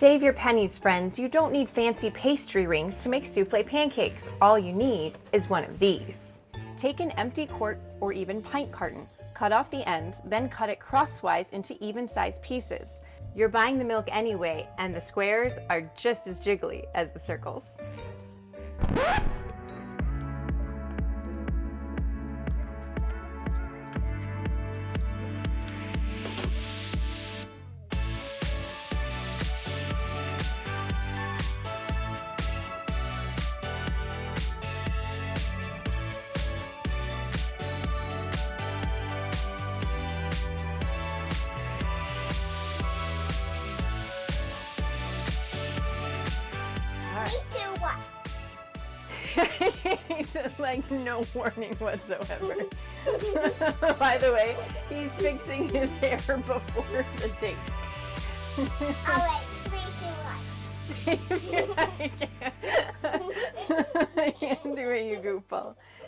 Save your pennies, friends. You don't need fancy pastry rings to make soufflé pancakes. All you need is one of these. Take an empty quart or even pint carton, cut off the ends, then cut it crosswise into even-sized pieces. You're buying the milk anyway, and the squares are just as jiggly as the circles. Like no warning whatsoever. By the way, he's fixing his hair before the date. Alright, 3, 2, 1. I can't do it, you goofball.